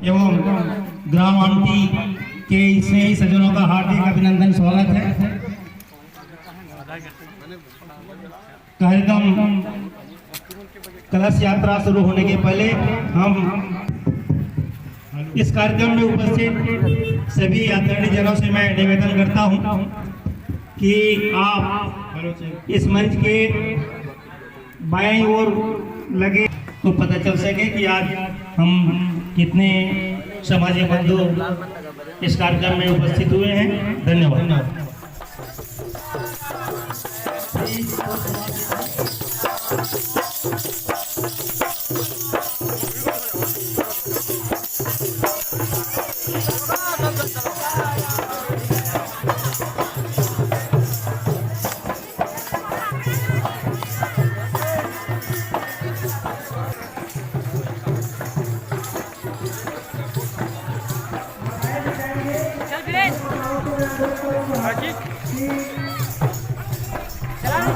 एवं ग्राम आंटी के स्नेही सज्जनों का हार्दिक अभिनंदन स्वागत है। कार्यक्रम कलश यात्रा शुरू होने के पहले हम इस कार्यक्रम में उपस्थित सभी आदरणीय जनों से मैं निवेदन करता हूं कि आप इस मंच के बाईं ओर लगे तो पता चल सके कि आज हम कितने सामाजिक बंधु इस कार्यक्रम में उपस्थित हुए हैं। धन्यवाद। चला